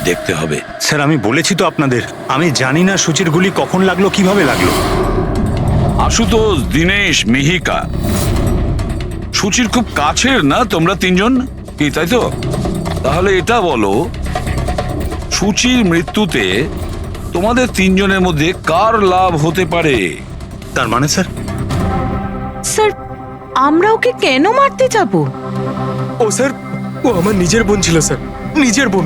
Speaker 4: দেখতে হবে।
Speaker 6: স্যার, আমি বলেছি তো আপনাদের, আমি জানি না সুচির গুলি কখন লাগলো, কিভাবে লাগলো।
Speaker 4: আশুতোষ, দীনেশ, মিহিকা, সুচির খুব কাছের না তোমরা তিনজন, কি তাই তো? তাহলে এটা বলো, সুচির মৃত্যুতে তোমাদের তিনজনের মধ্যে কার লাভ হতে পারে?
Speaker 6: তার মানে স্যার?
Speaker 7: স্যার, আমরা ওকে কেন মারতে যাব?
Speaker 11: ও স্যার, ও আমার নিজের বোন ছিল স্যার, নিজের বোন।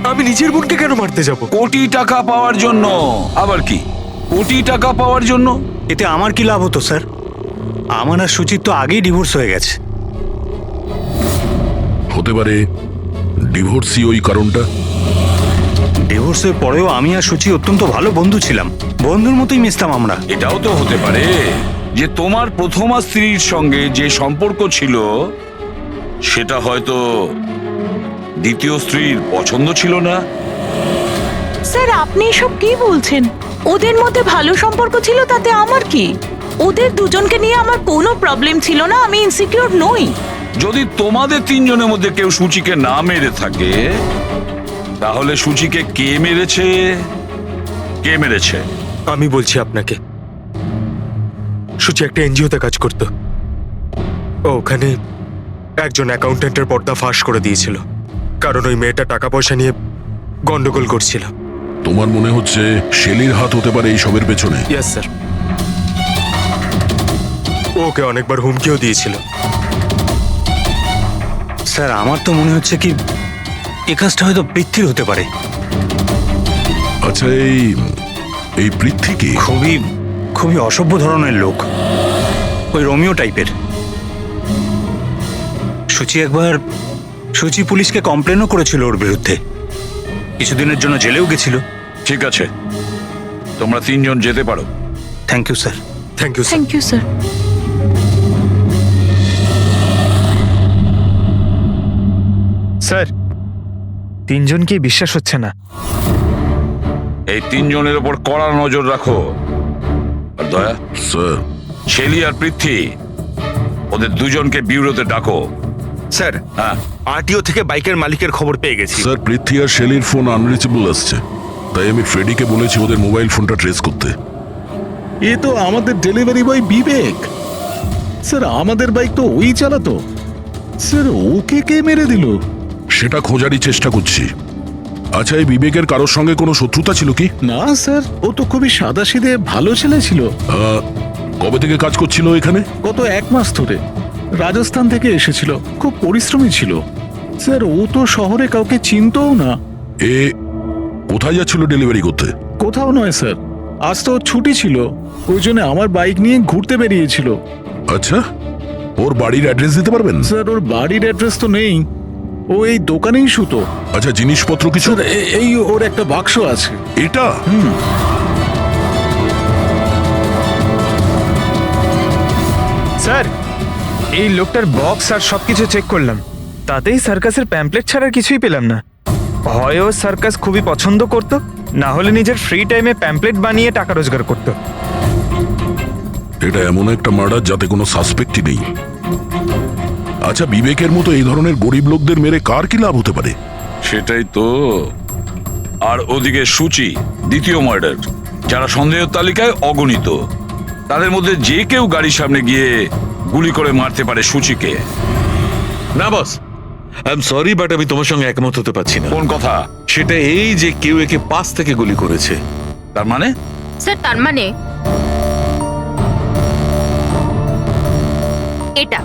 Speaker 11: আমি নিজের বোনকে কেন মারতে যাব?
Speaker 4: কোটি টাকা পাওয়ার জন্য। আবার কি কোটি টাকা পাওয়ার জন্য?
Speaker 6: এতে আমার কি লাভ হতো স্যার? আমার আর সুচির তো আগেই ডিভোর্স হয়ে গেছে।
Speaker 2: হতে পারে ডিভোর্সই ওই কারণটা।
Speaker 6: ডিভোর্সের পরেও আমি আর সুচি অত্যন্ত ভালো বন্ধু ছিলাম, বন্ধুর মতোই মিশতাম আমরা।
Speaker 4: এটাও তো হতে পারে যে তোমার প্রথমা স্ত্রীর সঙ্গে যে সম্পর্ক ছিল সেটা হয়তো দ্বিতীয় স্ত্রীর পছন্দ ছিল না,
Speaker 7: স্যার আপনি এসব কি বলছেন? ওদের মধ্যে ভালো সম্পর্ক ছিল, তাতে আমার কি? ওদের দুজনকে নিয়ে আমার কোনো প্রবলেম ছিল না, আমি ইনসিকিউর নই।
Speaker 4: যদি তোমাদের তিনজনের মধ্যে কেউ সূচিকে না মেরে থাকে, তাহলে সূচিকে কে মেরেছে? কে মেরেছে?
Speaker 11: আমি বলছি আপনাকে, সূচি একটা এনজিওতে কাজ করত। ও ওখানে একজন অ্যাকাউন্টেন্টের পর্দা ফাঁস করে দিয়েছিল, কারণ ওই মেয়েটা টাকা পয়সা নিয়ে গন্ডগোল করছিল।
Speaker 2: তোমার মনে হচ্ছে শেলির হাত হতে পারে এই সবের পেছনে?
Speaker 11: Yes sir. ওকে অনেকবার হুমকিও দিয়েছিল।
Speaker 6: স্যার আমার তো মনে হচ্ছে কি এ কাজটা হয়তো পৃথ্বীর হতে পারে।
Speaker 2: আচ্ছা, এই পৃথ্বী কি?
Speaker 6: খুবই খুবই অসভ্য ধরনের লোক, ওই রোমিও টাইপের। সূচি পুলিশকে কমপ্লেনও করেছিল ওর বিরুদ্ধে, কিছুদিনের জন্য জেলেও গেছিল।
Speaker 4: ঠিক আছে, তোমরা তিনজন যেতে পারো।
Speaker 6: Thank you sir.
Speaker 11: Thank you sir.
Speaker 7: Thank you sir.
Speaker 11: Sir, তিনজনকে বিশ্বাস হচ্ছে না।
Speaker 4: এই তিনজনের উপর কড়া নজর রাখো। আর দয়া,
Speaker 2: স্যার,
Speaker 4: শেলি আর পৃথ্বী, ওদের দুজনকে বিউরোতে ডাকো।
Speaker 11: স্যার,
Speaker 4: হ্যাঁ,
Speaker 11: আরটিও থেকে বাইকের মালিকের খবর পেয়ে গেছি।
Speaker 2: স্যার পৃথ্বী আর শেলির ফোন আনরিচেবল আসছে, তাই আমি ফ্রেডিকে বলেছি ওদের মোবাইল ফোনটা ট্রেস করতে।
Speaker 8: এ তো আমাদের ডেলিভারি বয় বিবেক। স্যার আমাদের বাইক তো ওই চালাতো। স্যার ওকে কে মেরে দিল?
Speaker 2: সেটা খোঁজারই চেষ্টা করছি। আচ্ছা, এই বিবেকের কারোর সঙ্গে কোনো শত্রুতা ছিল কি?
Speaker 8: না স্যার, ও তো খুবই সাদাসিধে ভালো ছেলে ছিল।
Speaker 2: কবে থেকে কাজ করছিল এখানে?
Speaker 8: গত 1 মাস ধরে রাজস্থান থেকে এসেছিল, খুব পরিশ্রমী ছিল। স্যার ও তো শহরে কাউকে চিনতও না।
Speaker 2: এ কোথায় যাচ্ছিল ডেলিভারি করতে?
Speaker 8: কোথাও নয় স্যার, আজ তো ওর ছুটি ছিল, ওই জন্য আমার বাইক নিয়ে ঘুরতে বেরিয়েছিল।
Speaker 2: আচ্ছা, ওর বাড়ির অ্যাড্রেস দিতে পারবেন?
Speaker 8: স্যার ওর বাড়ির অ্যাড্রেস তো নেই, ও এই দোকানেই শুতো।
Speaker 2: আচ্ছা, জিনিসপত্র কিছু?
Speaker 8: স্যার এই ওর একটা বাক্স আছে।
Speaker 2: এটা?
Speaker 11: স্যার, এই লোকটার বক্স আর সবকিছু চেক করলাম, তাতেই সার্কাসের প্যাম্পলেট ছাড়া কিছুই পেলাম না। হয় ও সার্কাস খুবই পছন্দ করত, না হলে নিজের ফ্রি টাইমে প্যাম্পলেট বানিয়ে টাকা রোজগার করত।
Speaker 2: এটা এমন একটা মার্ডার যাতে কোনো সাসপেক্টই নেই। আচ্ছা, বিবেকের মতো এই ধরনের গরিব লোকদের মেরে কার কি লাভ হতে পারে?
Speaker 4: সেটাই তো। আর ওদিকে সূচি, দ্বিতীয় মার্ডার, যারা সন্দেহের তালিকায় অগণিত, তাদের মধ্যে যে কেউ গাড়ির সামনে গিয়ে গুলি করে মারতে পারে সূচিকে।
Speaker 1: না বস, আই এম সরি, বাট আমি তোমার সঙ্গে একমত হতে পারছি না।
Speaker 4: কোন কথা?
Speaker 1: সেটা এই যে কেউ একে পাশ থেকে গুলি করেছে।
Speaker 4: তার মানে?
Speaker 3: স্যার তার মানে এটা।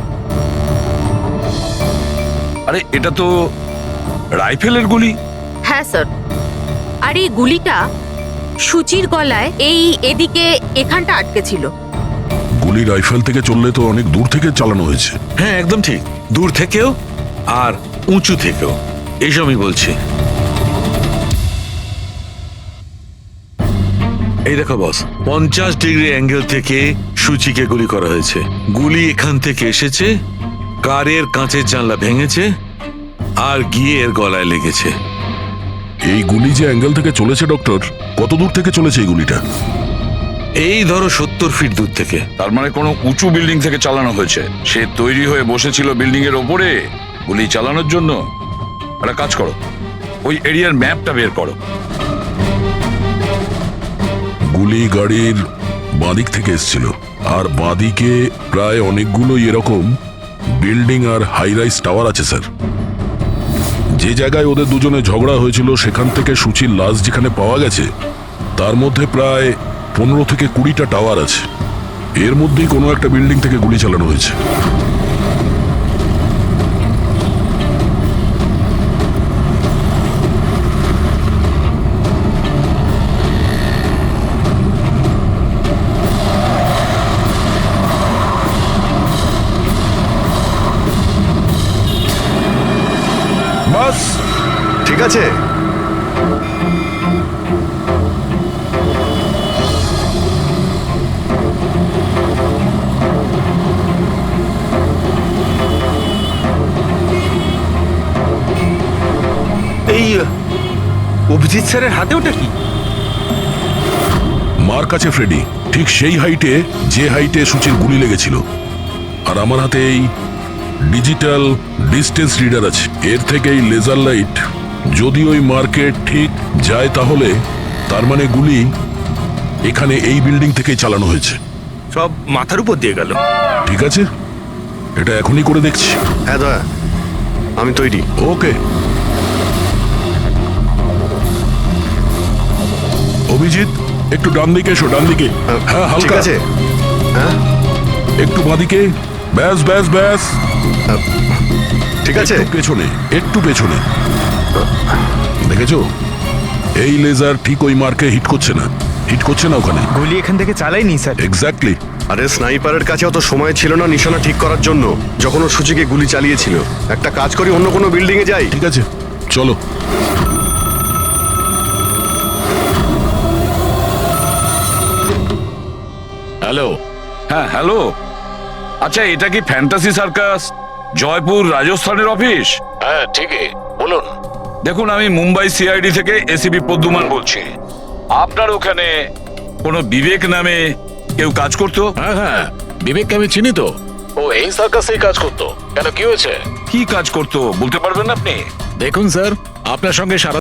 Speaker 4: আরে এটা তো রাইফেলের গুলি।
Speaker 3: হ্যাঁ স্যার, আর এই গুলিটা সূচির গলায় এই এদিকে এখানটা আটকে ছিল।
Speaker 2: গুলি রাইফেল থেকে চললে তো অনেক দূর থেকে চালানো হয়েছে।
Speaker 1: হ্যাঁ একদম ঠিক, দূর থেকেও আর উঁচু থেকেও, এইসব আমি বলছি। এই দেখো বস, 50 ডিগ্রি অ্যাঙ্গেল থেকে সূচিকে গুলি করা হয়েছে। গুলি এখান থেকে এসেছে, কারের কাঁচের জানলা ভেঙেছে আর গিয়ে এর গলায় লেগেছে।
Speaker 2: এই গুলি যে অ্যাঙ্গেল থেকে চলেছে ডক্টর, কত দূর থেকে চলেছে এই গুলিটা?
Speaker 1: এই ধরো 70 ফিট দূর থেকে।
Speaker 4: তার মানে কোনো উঁচু বিল্ডিং থেকে চালানো হয়েছে। সে তৈরি হয়ে বসেছিল বিল্ডিং এর ওপরে গুলি চালানোর জন্য। একটা কাজ করো, ওই এরিয়ার ম্যাপটা বের করো।
Speaker 2: গুলি গাড়ির বাঁদিক থেকে এসেছিল, আর বাঁদিকে প্রায় অনেকগুলো এরকম বিল্ডিং আর হাই রাইজ টাওয়ার আছে স্যার। যে জায়গায় ওদের দুজনে ঝগড়া হয়েছিল সেখান থেকে সূচির লাশ যেখানে পাওয়া গেছে, তার মধ্যে প্রায় 15 থেকে 20টা টাওয়ার আছে। এর মধ্যেই কোনো একটা বিল্ডিং থেকে গুলি চালানো হয়েছে।
Speaker 5: বাস ঠিক আছে।
Speaker 11: এই অভিজিৎ স্যারের হাতে ওটা কি?
Speaker 2: মার কাছে ফ্রেডি, ঠিক সেই হাইটে যে হাইটে সুচির গুলি লেগেছিল। আর আমার হাতে এই ডিজিটাল ডিস্টেন্স রিডার আছে। এর থেকে এই লেজার লাইট যদি ওই মার্কেট ঠিক যায় তাহলে তার মানে গুলি এখানে এই বিল্ডিং থেকেই চালানো হয়েছে।
Speaker 11: সব মাথার উপর দিয়ে গেল।
Speaker 2: ঠিক আছে, এটা এখনই করে দেখছি।
Speaker 5: হ্যাঁ দয়া, আমি তৈরি।
Speaker 2: ওকে। অভিজিৎ, একটু ডান দিকে এসো, ডান দিকে। হ্যাঁ,
Speaker 5: ঠিক
Speaker 2: হালকা
Speaker 5: আছে। হ্যাঁ,
Speaker 2: একটু বাঁদিকে। ব্যাস ব্যাস ব্যাস।
Speaker 5: ঠিক আছে।
Speaker 2: একটু পেছনে, একটু পেছনে। দেখেছো, এই লেজার ঠিক ওই মার্কে হিট করছে না, হিট করছে না ওখানে।
Speaker 11: গুলি এখান থেকে চালাইনি স্যার।
Speaker 2: এক্স্যাক্টলি।
Speaker 5: আরে স্নাইপারের কাছে অত সময় ছিল না নিশানা ঠিক করার জন্য যখন ও সূচিকে গুলি চালিয়েছিল। একটা কাজ করি, অন্য কোনো বিল্ডিং এ যাই।
Speaker 2: ঠিক আছে, চলো।
Speaker 8: হ্যালো।
Speaker 4: হ্যাঁ হ্যালো, আচ্ছা এটা কি ফ্যান্টাসি সার্কাস জয়পুর রাজস্থানের অফিস?
Speaker 8: হ্যাঁ ঠিকই, বলুন।
Speaker 4: দেখুন, আমি মুম্বাই সিআইডি থেকে এসিপি পদ্মুমান বলছি। আপনার ওখানে কোনো বিবেক নামে কেউ কাজ করতো?
Speaker 8: হ্যাঁ হ্যাঁ, বিবেককে আমি চিনি তো। ও এই সার্কাসেই কাজ করতো। কেন, কি হয়েছে?
Speaker 4: কি কাজ করতো বলতে পারবেন আপনি?
Speaker 8: দেখুন স্যার, আপনার সঙ্গে সারা